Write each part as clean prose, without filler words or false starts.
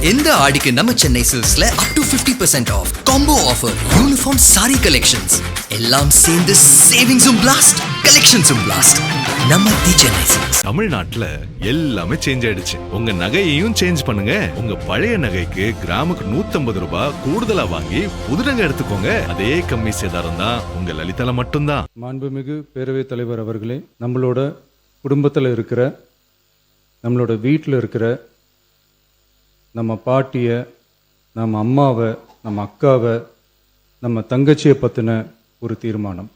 இந்த ஆடிக்கு நம்ம சென்னை சில்க்ஸ்ல up to 50% off combo offer, uniform sari collections எல்லாம் சேர்ந்து சேவிங்ஸும் பிளாஸ்ட், கலெக்ஷன்ஸும் பிளாஸ்ட். நம்ம தி சென்னை சில்க்ஸ். தமிழ்நாட்டுல எல்லாமே சேஞ்ச் ஆயிடுச்சு. உங்க நகையையும் சேஞ்ச் பண்ணுங்க. உங்க பழைய நகைக்கு கிராமுக்கு 150 ரூபாய் கூடுதலா வாங்கி புது நகை எடுத்துக்கோங்க. அதே கம்மி சேதாரம் தான் உங்க லலிதால மட்டும்தான். மாண்புமிகு பேரவைத் தலைவர் அவர்களே, நம்மளோட குடும்பத்தில் இருக்கிற, நம்மளோட வீட்டில் இருக்கிற நம்ம பாட்டியை, நம்ம அம்மாவை, நம்ம அக்காவை, நம்ம தங்கச்சியை பற்றின ஒரு தீர்மானம்.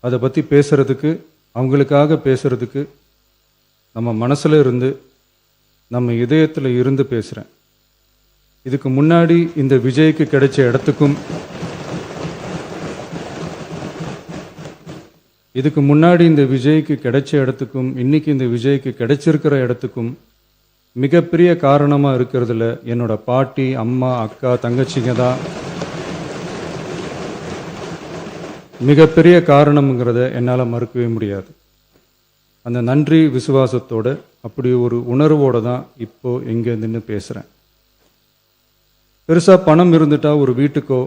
அதை பற்றி பேசுகிறதுக்கு, அவங்களுக்காக பேசுகிறதுக்கு நம்ம மனசில் இருந்து, நம்ம இதயத்தில் இருந்து பேசுகிறேன். இதுக்கு முன்னாடி இந்த விஜய்க்கு கிடைச்ச இடத்துக்கும், இதுக்கு முன்னாடி இந்த விஜய்க்கு கிடைச்ச இடத்துக்கும் இன்னைக்கு இந்த விஜய்க்கு கிடைச்சிருக்கிற இடத்துக்கும் மிகப்பெரிய காரணமாக இருக்கிறதுல என்னோட பாட்டி, அம்மா, அக்கா, தங்கச்சிங்க தான் மிகப்பெரிய காரணம்ங்கிறத என்னால் மறுக்கவே முடியாது. அந்த நன்றி விசுவாசத்தோட, அப்படி ஒரு உணர்வோடு தான் இப்போ இங்கே நின்று பேசுகிறேன். பெருசாக பணம் இருந்துட்டா ஒரு வீட்டுக்கோ,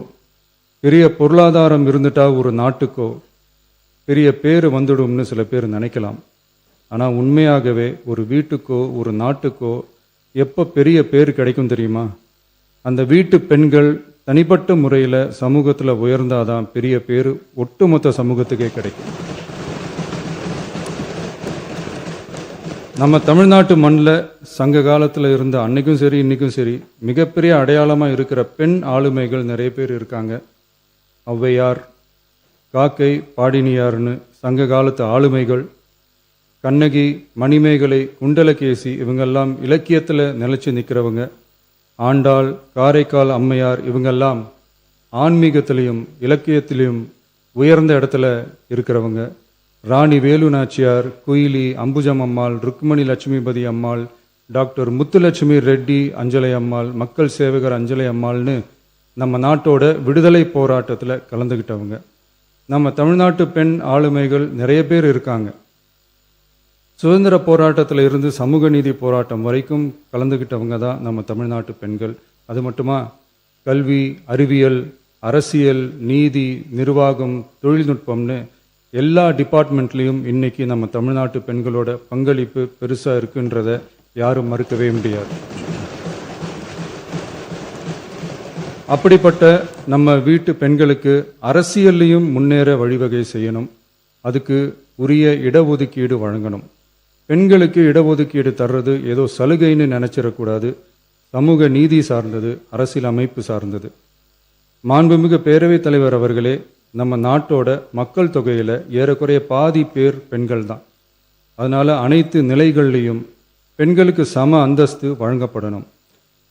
பெரிய பொருளாதாரம் இருந்துட்டா ஒரு நாட்டுக்கோ பெரிய பேர் வந்துடும்னு சில பேர் நினைக்கலாம். ஆனால் உண்மையாகவே ஒரு வீட்டுக்கோ ஒரு நாட்டுக்கோ எப்போ பெரிய பேர் கிடைக்கும் தெரியுமா? அந்த வீட்டு பெண்கள் தனிப்பட்ட முறையில் சமூகத்தில் உயர்ந்தாதான் பெரிய பேர் ஒட்டுமொத்த சமூகத்துக்கே கிடைக்கும். நம்ம தமிழ்நாட்டு மண்ணில் சங்க காலத்தில் இருந்த அன்னைக்கும் சரி இன்னைக்கும் சரி மிகப்பெரிய அடையாளமாக இருக்கிற பெண் ஆளுமைகள் நிறைய பேர் இருக்காங்க. ஔவையார், காக்கை, பாடினியார்னு சங்க காலத்து ஆளுமைகள், கண்ணகி, மணிமேகலை, குண்டலகேசி, இவங்கெல்லாம் இலக்கியத்தில் நிலைச்சி நிற்கிறவங்க. ஆண்டாள், காரைக்கால் அம்மையார், இவங்கெல்லாம் ஆன்மீகத்திலையும் இலக்கியத்திலையும் உயர்ந்த இடத்துல இருக்கிறவங்க. ராணி வேலு நாச்சியார், குயிலி, அம்புஜம் அம்மாள், ருக்மணி லட்சுமிபதி அம்மாள், டாக்டர் முத்துலட்சுமி ரெட்டி அஞ்சலை அம்மாள், மக்கள் சேவகர் அஞ்சலை அம்மாள்னு நம்ம நாட்டோட விடுதலை போராட்டத்தில் கலந்துக்கிட்டவங்க. நம்ம தமிழ்நாட்டு பெண் ஆளுமைகள் நிறைய பேர் இருக்காங்க. சுதந்திர போராட்டத்தில் இருந்து சமூக நீதி போராட்டம் வரைக்கும் கலந்துக்கிட்டவங்க தான் நம்ம தமிழ்நாட்டு பெண்கள். அது மட்டுமா, கல்வி, அறிவியல், அரசியல், நீதி, நிர்வாகம், தொழில்நுட்பம்னு எல்லா டிபார்ட்மெண்ட்லேயும் இன்னைக்கு நம்ம தமிழ்நாட்டு பெண்களோட பங்களிப்பு பெருசாக இருக்குன்றத யாரும் மறுக்கவே முடியாது. அப்படிப்பட்ட நம்ம வீட்டு பெண்களுக்கு அரசியல்லையும் முன்னேற வழிவகை செய்யணும். அதுக்கு உரிய இடஒதுக்கீடு வழங்கணும். பெண்களுக்கு இடஒதுக்கீடு தர்றது ஏதோ சலுகைன்னு நினைச்சிடக்கூடாது. சமூக நீதி சார்ந்தது, அரசியல் அமைப்பு சார்ந்தது. மாண்புமிகு பேரவைத் தலைவர் அவர்களே, நம்ம நாட்டோட மக்கள் தொகையில் ஏறக்குறைய பாதி பேர் பெண்கள் தான். அதனால் அனைத்து நிலைகள்லையும் பெண்களுக்கு சம அந்தஸ்து வழங்கப்படணும்.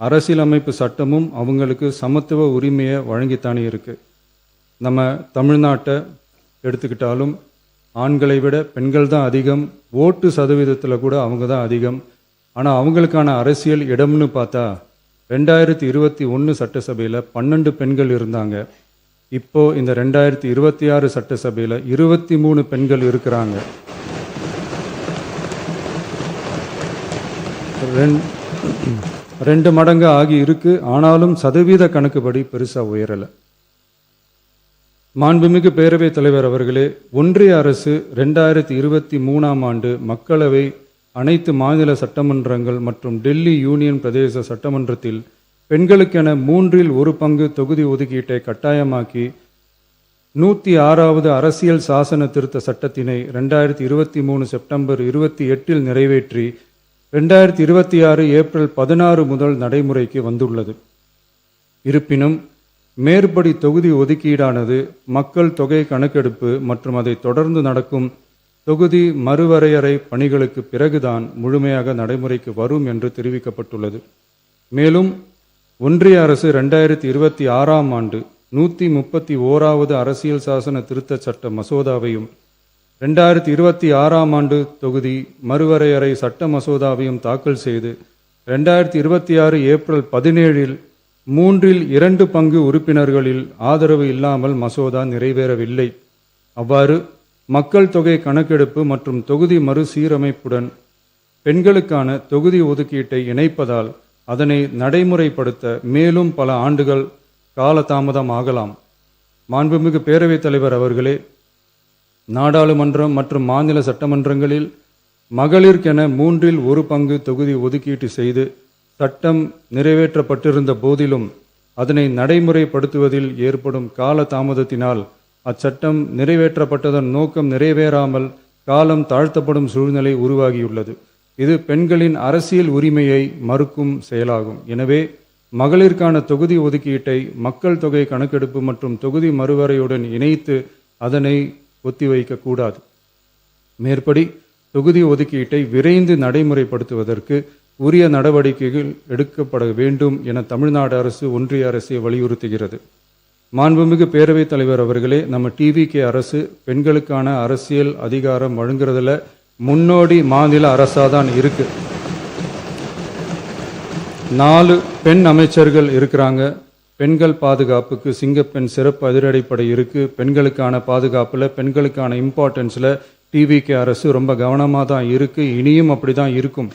அரசியலமைப்பு சட்டமும் அவங்களுக்கு சமத்துவ உரிமையை வழங்கித்தானே இருக்கு. நம்ம தமிழ்நாட்டை எடுத்துக்கிட்டாலும் ஆண்களை விட பெண்கள் தான் அதிகம். ஓட்டு சதவீதத்தில் கூட அவங்க தான் அதிகம். ஆனால் அவங்களுக்கான அரசியல் இடம்னு பார்த்தா 2021 சட்டசபையில் 12 பெண்கள் இருந்தாங்க. இப்போ இந்த 2026 சட்டசபையில் 23 பெண்கள் இருக்கிறாங்க. ரெண்டு மடங்கு ஆகி இருக்கு. ஆனாலும் சதவீத கணக்குப்படி பெருசாக உயரலை. மாண்புமிகு பேரவைத் தலைவர் அவர்களே, ஒன்றிய அரசு 2023ஆம் ஆண்டு மக்களவை, அனைத்து மாநில சட்டமன்றங்கள் மற்றும் டெல்லி யூனியன் பிரதேச சட்டமன்றத்தில் பெண்களுக்கென 1/3 பங்கு தொகுதி ஒதுக்கீட்டை கட்டாயமாக்கி 106வது அரசியல் சாசன திருத்த சட்டத்தினை 2023 செப்டம்பர் 28 நிறைவேற்றி 2026 ஏப்ரல் 16 முதல் நடைமுறைக்கு வந்துள்ளது. இருப்பினும் மேற்படி தொகுதி ஒதுக்கீடானது மக்கள் தொகை கணக்கெடுப்பு மற்றும் அதை தொடர்ந்து நடக்கும் தொகுதி மறுவரையறை பணிகளுக்கு பிறகுதான் முழுமையாக நடைமுறைக்கு வரும் என்று தெரிவிக்கப்பட்டுள்ளது. மேலும் ஒன்றிய அரசு 2026ஆம் ஆண்டு 131வது அரசியல் சாசன திருத்த சட்ட மசோதாவையும் 2026ஆம் ஆண்டு தொகுதி மறுவரையறை சட்ட மசோதாவையும் தாக்கல் செய்து 2026 ஏப்ரல் 17 2/3 பங்கு உறுப்பினர்களில் ஆதரவு இல்லாமல் மசோதா நிறைவேறவில்லை. அவ்வாறு மக்கள் தொகை கணக்கெடுப்பு மற்றும் தொகுதி மறுசீரமைப்புடன் பெண்களுக்கான தொகுதி ஒதுக்கீட்டை இணைப்பதால் அதனை நடைமுறைப்படுத்த மேலும் பல ஆண்டுகள் காலதாமதம் ஆகலாம். மாண்புமிகு பேரவைத் தலைவர் அவர்களே, நாடாளுமன்றம் மற்றும் மாநில சட்டமன்றங்களில் மகளிருக்கென 1/3 தொகுதி ஒதுக்கீட்டு செய்து சட்டம் நிறைவேற்றப்பட்டிருந்த போதிலும் அதனை நடைமுறைப்படுத்துவதில் ஏற்படும் கால தாமதத்தினால் அச்சட்டம் நிறைவேற்றப்பட்டதன் நோக்கம் நிறைவேறாமல் காலம் தாழ்த்தப்படும் சூழ்நிலை உருவாகியுள்ளது. இது பெண்களின் அரசியல் உரிமையை மறுக்கும் செயலாகும். எனவே மகளிருக்கான தொகுதி ஒதுக்கீட்டை மக்கள் தொகை கணக்கெடுப்பு மற்றும் தொகுதி மறுவரையுடன் இணைத்து அதனை ஒத்திவைக்கக்கூடாது. மேற்படி தொகுதி ஒதுக்கீட்டை விரைந்து நடைமுறைப்படுத்துவதற்கு உரிய நடவடிக்கைகள் எடுக்கப்பட வேண்டும் என தமிழ்நாடு அரசு ஒன்றிய அரசை வலியுறுத்துகிறது. மாண்புமிகு பேரவைத் தலைவர் அவர்களே, நம்ம டிவிகே அரசு பெண்களுக்கான அரசியல் அதிகாரம் வழங்குறதுல முன்னோடி மாநில அரசாதான் இருக்கு. 4 பெண் அமைச்சர்கள் இருக்கிறாங்க. பெண்கள் பாதுகாப்புக்கு சிங்கப்பெண் சிறப்பு அதிரடிப்படை இருக்கு. பெண்களுக்கான பாதுகாப்புல, பெண்களுக்கான இம்பார்ட்டன்ஸ்ல டிவிகே அரசு ரொம்ப கவனமாக தான் இருக்கு. இனியும் அப்படிதான் இருக்கும்.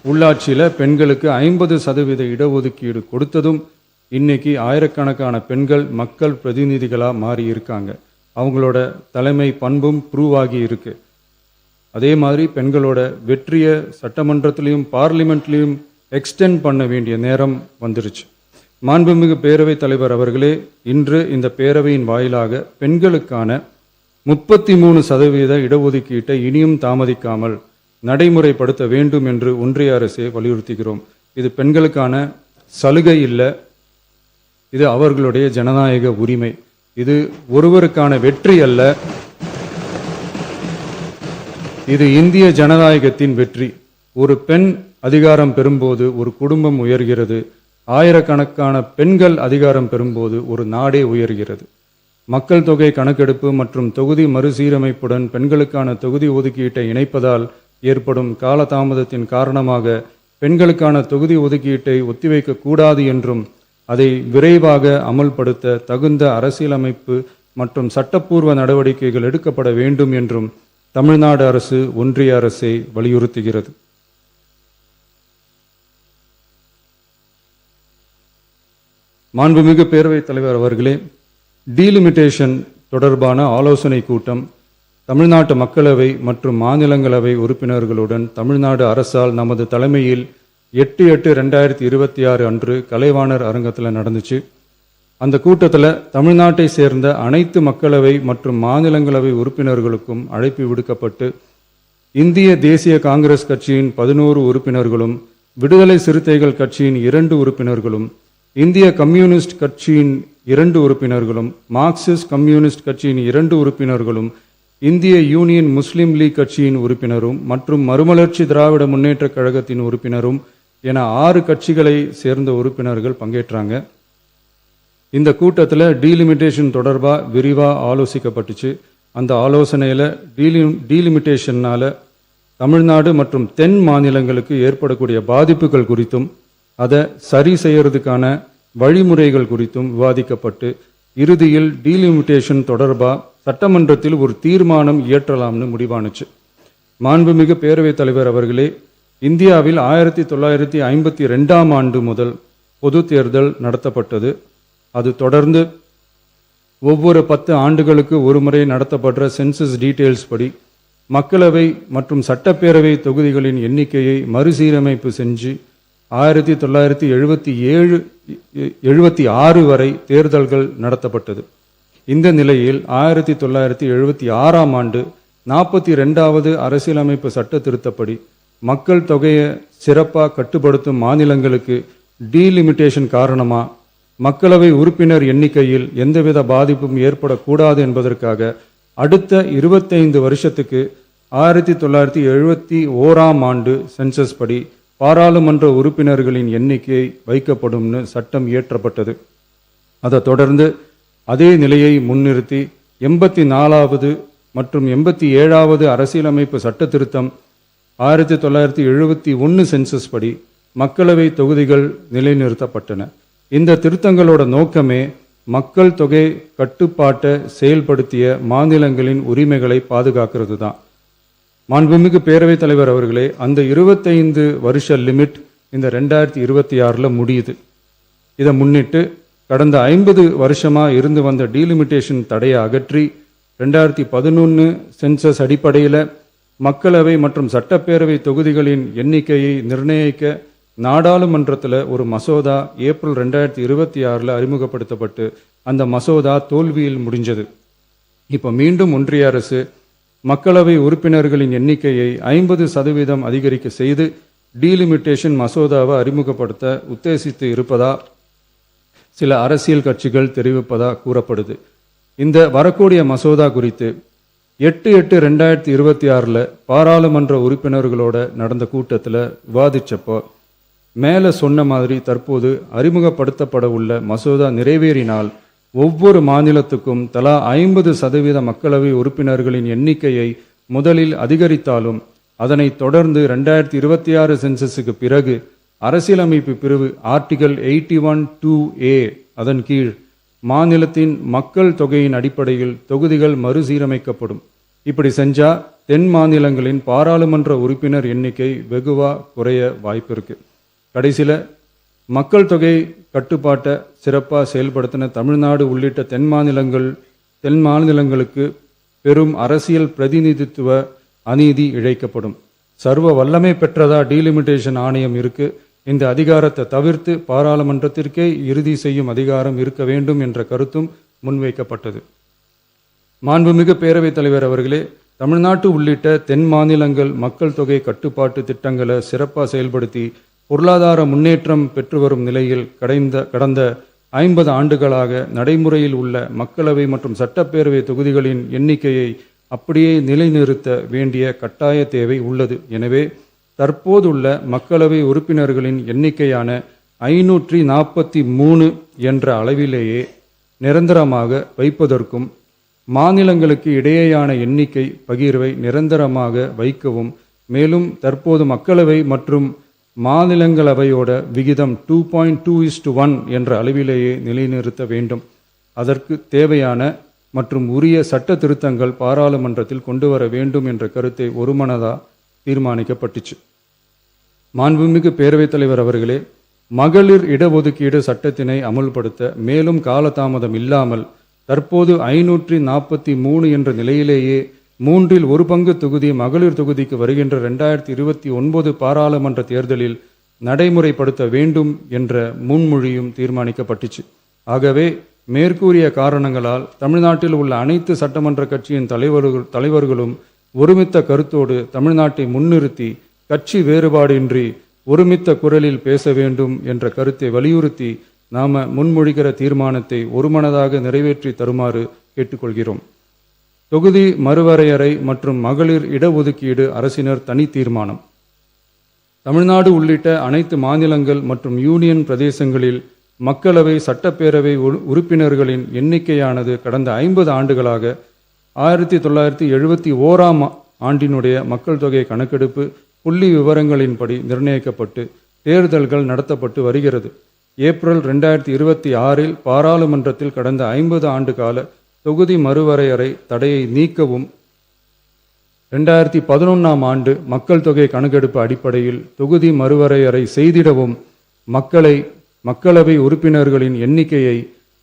உள்ளாட்சியில பெண்களுக்கு 50% இடஒதுக்கீடு கொடுத்ததும் இன்னைக்கு ஆயிரக்கணக்கான பெண்கள் மக்கள் பிரதிநிதிகளா மாறி இருக்காங்க. அவங்களோட தலைமை பண்பும் ப்ரூவ் ஆகி இருக்கு. அதே மாதிரி பெண்களோட வெற்றியை சட்டமன்றத்திலையும் பார்லிமெண்ட்லையும் எக்ஸ்டெண்ட் பண்ண வேண்டிய நேரம் வந்துருச்சு. மாண்புமிகு பேரவைத் தலைவர் அவர்களே, இன்று இந்த பேரவையின் வாயிலாக பெண்களுக்கான 33% இடஒதுக்கீட்டை இனியும் தாமதிக்காமல் நடைமுறைப்படுத்த வேண்டும் என்று ஒன்றிய அரசை வலியுறுத்துகிறோம். இது பெண்களுக்கான சலுகை இல்லை, இது அவர்களுடைய ஜனநாயக உரிமை. இது ஒருவருக்கான வெற்றி அல்ல, இது இந்திய ஜனநாயகத்தின் வெற்றி. ஒரு பெண் அதிகாரம் பெறும்போது ஒரு குடும்பம் உயர்கிறது. ஆயிரக்கணக்கான பெண்கள் அதிகாரம் பெறும்போது ஒரு நாடே உயர்கிறது. மக்கள் தொகை கணக்கெடுப்பு மற்றும் தொகுதி மறுசீரமைப்புடன் பெண்களுக்கான தொகுதி ஒதுக்கீட்டை இணைப்பதால் ஏற்படும் காலதாமதத்தின் காரணமாக பெண்களுக்கான தொகுதி ஒதுக்கீட்டை ஒத்திவைக்க கூடாது என்றும் அதை விரைவாக அமல்படுத்த தகுந்த அரசியலமைப்பு மற்றும் சட்டப்பூர்வ நடவடிக்கைகள் எடுக்கப்பட வேண்டும் என்றும் தமிழ்நாடு அரசு ஒன்றிய அரசை வலியுறுத்துகிறது. மாண்புமிகு பேரவைத் தலைவர் அவர்களே, டீலிமிட்டேஷன் தொடர்பான ஆலோசனை கூட்டம் தமிழ்நாட்டு மக்களவை மற்றும் மாநிலங்களவை உறுப்பினர்களுடன் தமிழ்நாடு அரசால் நமது தலைமையில் 8/8/2026 அன்று கலைவாணர் அரங்கத்தில் நடந்துச்சு. அந்த கூட்டத்தில் தமிழ்நாட்டை சேர்ந்த அனைத்து மக்களவை மற்றும் மாநிலங்களவை உறுப்பினர்களுக்கும் அழைப்பு விடுக்கப்பட்டு இந்திய தேசிய காங்கிரஸ் கட்சியின் 11 உறுப்பினர்களும், விடுதலை சிறுத்தைகள் கட்சியின் 2 உறுப்பினர்களும், இந்திய கம்யூனிஸ்ட் கட்சியின் 2 உறுப்பினர்களும், மார்க்சிஸ்ட் கம்யூனிஸ்ட் கட்சியின் 2 உறுப்பினர்களும், இந்திய யூனியன் முஸ்லீம் லீக் கட்சியின் உறுப்பினரும் மற்றும் மறுமலர்ச்சி திராவிட முன்னேற்றக் கழகத்தின் உறுப்பினரும் என 6 கட்சிகளை சேர்ந்த உறுப்பினர்கள் பங்கேற்றாங்க. இந்த கூட்டத்தில் டீலிமிட்டேஷன் தொடர்பாக விரிவாக ஆலோசிக்கப்பட்டுச்சு. அந்த ஆலோசனையில் டீலிமிட்டேஷன்னால தமிழ்நாடு மற்றும் தென் மாநிலங்களுக்கு ஏற்படக்கூடிய பாதிப்புகள் குறித்தும் அதை சரி செய்யறதுக்கான வழிமுறைகள் குறித்தும் விவாதிக்கப்பட்டு இறுதியில் டீலிமிட்டேஷன் தொடர்பாக சட்டமன்றத்தில் ஒரு தீர்மானம் இயற்றலாம்னு முடிவானுச்சு. மாண்புமிகு பேரவைத் தலைவர் அவர்களே, இந்தியாவில் 1952ஆம் ஆண்டு முதல் பொது தேர்தல் நடத்தப்பட்டது. அது தொடர்ந்து ஒவ்வொரு 10 ஆண்டுகளுக்கு ஒரு முறை நடத்தப்படுற சென்சஸ் டீட்டெயில்ஸ் படி மக்களவை மற்றும் சட்டப்பேரவை தொகுதிகளின் எண்ணிக்கையை மறுசீரமைப்பு செஞ்சு 1976 வரை தேர்தல்கள் நடத்தப்பட்டது. இந்த நிலையில் 1976ஆம் ஆண்டு 42வது அரசியலமைப்பு சட்ட திருத்தப்படி மக்கள் தொகையை சிறப்பாக கட்டுப்படுத்தும் மாநிலங்களுக்கு டீலிமிட்டேஷன் காரணமா மக்களவை உறுப்பினர் எண்ணிக்கையில் எந்தவித பாதிப்பும் ஏற்படக்கூடாது என்பதற்காக அடுத்த 25 வருஷத்துக்கு 1971ஆம் ஆண்டு சென்சஸ் படி பாராளுமன்ற உறுப்பினர்களின் எண்ணிக்கை வைக்கப்படும்னு சட்டம் இயற்றப்பட்டது. அதை தொடர்ந்து அதே நிலையை முன்னிறுத்தி 84வது மற்றும் 87வது அரசியலமைப்பு சட்ட திருத்தம் 1971 சென்சஸ் படி மக்களவை தொகுதிகள் நிலைநிறுத்தப்பட்டன. இந்த திருத்தங்களோட நோக்கமே மக்கள் தொகை கட்டுப்பாட்டை செயல்படுத்திய மாநிலங்களின் உரிமைகளை பாதுகாக்கிறது தான். மாண்புமிகு பேரவைத் தலைவர் அவர்களே, அந்த 25 வருஷ லிமிட் இந்த 2026 முடியுது. இதை முன்னிட்டு கடந்த 50 வருஷமா இருந்து வந்த டீலிமிட்டேஷன் தடையை அகற்றி 2011 சென்சஸ் அடிப்படையில் மக்களவை மற்றும் சட்டப்பேரவை தொகுதிகளின் எண்ணிக்கையை நிர்ணயிக்க நாடாளுமன்றத்தில் ஒரு மசோதா ஏப்ரல் 2026 அறிமுகப்படுத்தப்பட்டு அந்த மசோதா தோல்வியில் முடிஞ்சது. இப்போ மீண்டும் ஒன்றிய அரசு மக்களவை உறுப்பினர்களின் எண்ணிக்கையை 50% அதிகரிக்க செய்து டீலிமிட்டேஷன் மசோதாவை அறிமுகப்படுத்த உத்தேசித்து இருப்பதா சில அரசியல் கட்சிகள் தெரிவிப்பதா கூறப்படுது. இந்த வரக்கூடிய மசோதா குறித்து 8/8/2026 பாராளுமன்ற உறுப்பினர்களோட நடந்த கூட்டத்தில் விவாதிச்சப்போ மேலே சொன்ன மாதிரி தற்போது அறிமுகப்படுத்தப்பட உள்ள மசோதா நிறைவேறினால் ஒவ்வொரு மாநிலத்துக்கும் தலா 50% மக்களவை உறுப்பினர்களின் எண்ணிக்கையை முதலில் அதிகரித்தாலும் அதனைத் தொடர்ந்து 2026 சென்சஸுக்கு பிறகு அரசியலமைப்பு பிரிவு ஆர்டிகல் 81(2)A அதன் கீழ் மாநிலத்தின் மக்கள் தொகையின் அடிப்படையில் தொகுதிகள் மறுசீரமைக்கப்படும். இப்படி செஞ்சா தென் மாநிலங்களின் பாராளுமன்ற உறுப்பினர் எண்ணிக்கை வெகுவா குறைய வாய்ப்பு இருக்கு. கடைசியில் மக்கள் தொகை கட்டுப்பாட்டை சிறப்பாக செயல்படுத்தின தமிழ்நாடு உள்ளிட்ட தென் மாநிலங்களுக்கு பெரும் அரசியல் பிரதிநிதித்துவ அநீதி இழைக்கப்படும். சர்வ வல்லமை பெற்றதா டீலிமிட்டேஷன் ஆணையம் இருக்கு. இந்த அதிகாரத்தை தவிர்த்து பாராளுமன்றத்திற்கே இறுதி செய்யும் அதிகாரம் இருக்க வேண்டும் என்ற கருத்தும் முன்வைக்கப்பட்டது. மாண்புமிகு பேரவைத் தலைவர் அவர்களே, தமிழ்நாட்டு உள்ளிட்ட தென் மாநிலங்கள் மக்கள் தொகை கட்டுப்பாட்டு திட்டங்களை சிறப்பாக செயல்படுத்தி பொருளாதார முன்னேற்றம் பெற்று வரும் நிலையில் கடந்த 50 ஆண்டுகளாக நடைமுறையில் உள்ள மக்களவை மற்றும் சட்டப்பேரவை தொகுதிகளின் எண்ணிக்கையை அப்படியே நிலைநிறுத்த வேண்டிய கட்டாய தேவை உள்ளது. எனவே தற்போதுள்ள மக்களவை உறுப்பினர்களின் எண்ணிக்கையான 543 என்ற அளவிலேயே நிரந்தரமாக வைப்பதற்கும் மாநிலங்களுக்கு இடையேயான எண்ணிக்கை பகிர்வை நிரந்தரமாக வைக்கவும், மேலும் தற்போது மக்களவை மற்றும் மாநிலங்களவையோட விகிதம் 2.2:1 என்ற அளவிலேயே நிலைநிறுத்த வேண்டும். அதற்கு தேவையான மற்றும் உரிய சட்ட திருத்தங்கள் பாராளுமன்றத்தில் கொண்டு வர வேண்டும் என்ற கருத்தை ஒருமனதா தீர்மானிக்கப்பட்டுச்சு. மாண்புமிகு பேரவைத் தலைவர் அவர்களே, மகளிர் இடஒதுக்கீடு சட்டத்தினை அமுல்படுத்த மேலும் காலதாமதம் இல்லாமல் தற்போது 543 என்ற நிலையிலேயே 1/3 தொகுதி மகளிர் தொகுதிக்கு வருகின்ற 2029 பாராளுமன்ற தேர்தலில் நடைமுறைப்படுத்த வேண்டும் என்ற முன்மொழியும் தீர்மானிக்கப்பட்டுச்சு. ஆகவே மேற்கூறிய காரணங்களால் தமிழ்நாட்டில் உள்ள அனைத்து சட்டமன்ற கட்சியின் தலைவர்களும் ஒருமித்த கருத்தோடு தமிழ்நாட்டை முன்னிறுத்தி கட்சி வேறுபாடின்றி ஒருமித்த குரலில் பேச வேண்டும் என்ற கருத்தை வலியுறுத்தி நாம முன்மொழிகிற தீர்மானத்தை ஒருமனதாக நிறைவேற்றி தருமாறு கேட்டுக்கொள்கிறோம். தொகுதி மறுவரையறை மற்றும் மகளிர் இடஒதுக்கீடு அரசினர் தனி தீர்மானம். தமிழ்நாடு உள்ளிட்ட அனைத்து மாநிலங்கள் மற்றும் யூனியன் பிரதேசங்களில் மக்களவை சட்டப்பேரவை உறுப்பினர்களின் எண்ணிக்கையானது கடந்த 50 ஆண்டுகளாக 1971ஆம் ஆண்டினுடைய மக்கள் தொகை கணக்கெடுப்பு புள்ளி விவரங்களின்படி நிர்ணயிக்கப்பட்டு தேர்தல்கள் நடத்தப்பட்டு வருகிறது. ஏப்ரல் 2026 பாராளுமன்றத்தில் கடந்த 50 ஆண்டு கால தொகுதி மறுவரையறை தடையை நீக்கவும் 2011ஆம் ஆண்டு மக்கள் தொகை கணக்கெடுப்பு அடிப்படையில் தொகுதி மறுவரையறை செய்திடவும் மக்களவை உறுப்பினர்களின் எண்ணிக்கையை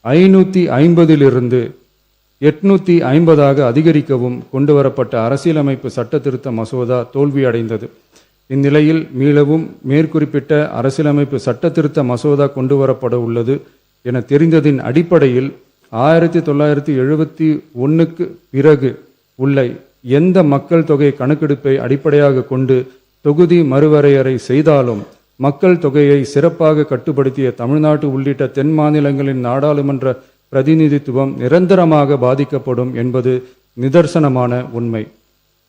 550 850 அதிகரிக்கவும் கொண்டுவரப்பட்ட அரசியலமைப்பு சட்ட திருத்த மசோதா தோல்வியடைந்தது. இந்நிலையில் மீளவும் மேற்குறிப்பிட்ட அரசியலமைப்பு சட்ட திருத்த மசோதா கொண்டுவரப்பட உள்ளது என தெரிந்ததின் அடிப்படையில் 1971க்கு பிறகு உள்ள எந்த மக்கள் தொகை கணக்கெடுப்பை அடிப்படையாக கொண்டு தொகுதி மறுவரையறை செய்தாலும் மக்கள் தொகையை சிறப்பாக கட்டுப்படுத்திய தமிழ்நாடு உள்ளிட்ட தென் மாநிலங்களின் நாடாளுமன்ற பிரதிநிதித்துவம் நிரந்தரமாக பாதிக்கப்படும் என்பது நிதர்சனமான உண்மை.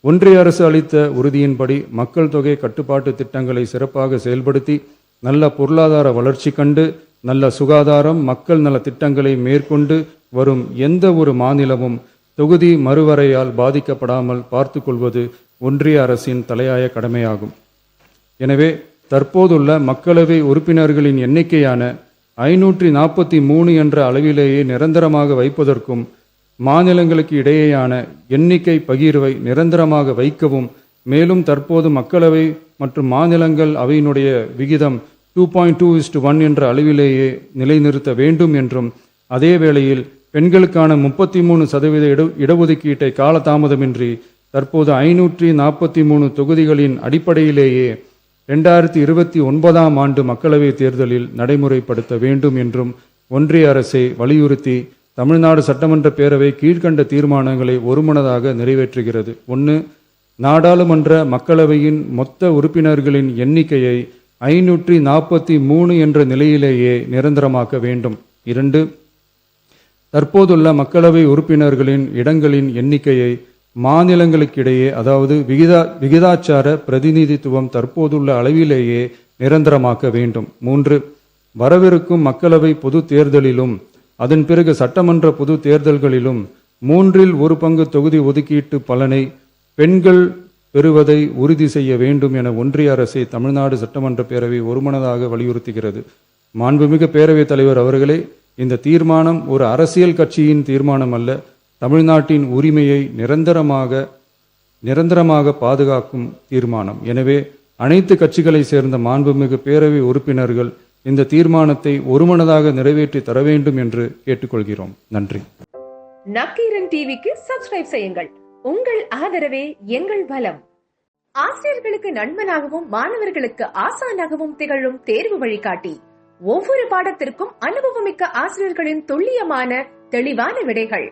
ஒன்றிய அரசு அளித்த உறுதியின்படி மக்கள் தொகை கட்டுப்பாட்டு திட்டங்களை சிறப்பாக செயல்படுத்தி நல்ல பொருளாதார வளர்ச்சி கண்டு நல்ல சுகாதாரம் மக்கள் நல திட்டங்களை மேற்கொண்டு வரும் எந்த ஒரு மாநிலமும் தொகுதி மறுவரையால் பாதிக்கப்படாமல் பார்த்து கொள்வது ஒன்றிய அரசின் தலையாய கடமையாகும். எனவே தற்போதுள்ள மக்களவை உறுப்பினர்களின் எண்ணிக்கையான 543 என்ற அளவிலேயே நிரந்தரமாக வைப்பதற்கும் மாநிலங்களுக்கு இடையேயான எண்ணிக்கை பகிர்வை நிரந்தரமாக வைக்கவும் மேலும் தற்போது மக்களவை மற்றும் மாநிலங்கள் அவையினுடைய விகிதம் 2.2:1 என்ற அளவிலேயே நிலைநிறுத்த வேண்டும் என்றும், அதே வேளையில் பெண்களுக்கான 33% இடஒதுக்கீட்டை காலதாமதமின்றி தற்போது 543 தொகுதிகளின் அடிப்படையிலேயே 2029ஆம் ஆண்டு மக்களவை தேர்தலில் நடைமுறைப்படுத்த வேண்டும் என்றும் ஒன்றிய அரசை வலியுறுத்தி தமிழ்நாடு சட்டமன்ற பேரவை கீழ்கண்ட தீர்மானங்களை ஒருமனதாக நிறைவேற்றுகிறது. 1. நாடாளுமன்ற மக்களவையின் மொத்த உறுப்பினர்களின் எண்ணிக்கையை 543 என்ற நிலையிலேயே நிரந்தரமாக்க வேண்டும். 2. தற்போதுள்ள மக்களவை உறுப்பினர்களின் இடங்களின் எண்ணிக்கையை மாநிலங்களுக்கிடையே, அதாவது விகிதாச்சார பிரதிநிதித்துவம் தற்போதுள்ள அளவிலேயே நிரந்தரமாக்க வேண்டும். 3. வரவிருக்கும் மக்களவை பொது தேர்தலிலும் அதன் பிறகு சட்டமன்ற பொது தேர்தல்களிலும் 1/3 தொகுதி ஒதுக்கீட்டு பலனை பெண்கள் பெறுவதை உறுதி செய்ய வேண்டும் என ஒன்றிய அரசை தமிழ்நாடு சட்டமன்ற பேரவை ஒருமனதாக வலியுறுத்துகிறது. மாண்புமிகு பேரவைத் தலைவர் அவர்களே, இந்த தீர்மானம் ஒரு அரசியல் கட்சியின் தீர்மானம் அல்ல, தமிழ்நாட்டின் உரிமையை நிரந்தரமாக பாதுகாக்கும் தீர்மானம். எனவே அனைத்து கட்சிகளை சேர்ந்த மாண்புமிகு பேரவை உறுப்பினர்கள் இந்த தீர்மானத்தை ஒருமனதாக நிறைவேற்றி தர வேண்டும் என்று கேட்டுக்கொள்கிறோம். நன்றி. நக்கீரன் டிவிக்கு சப்ஸ்கிரைப் செய்யுங்கள். உங்கள் ஆதரவே எங்கள் பலம். ஆசிரியர்களுக்கு நண்பனாகவும் மாணவர்களுக்கு ஆசானாகவும் திகழும் தேர்வு வழிகாட்டி. ஒவ்வொரு பாடத்திற்கும் அனுபவமிக்க ஆசிரியர்களின் துல்லியமான தெளிவான விடைகள்.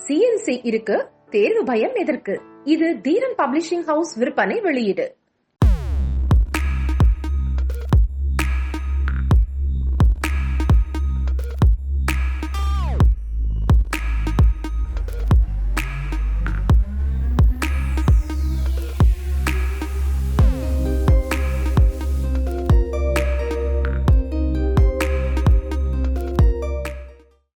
CNC இருக்கு, தேர்வு பயம் எதற்கு? இது தீரன் பப்ளிஷிங் ஹவுஸ் விற்பனை வெளியீடு.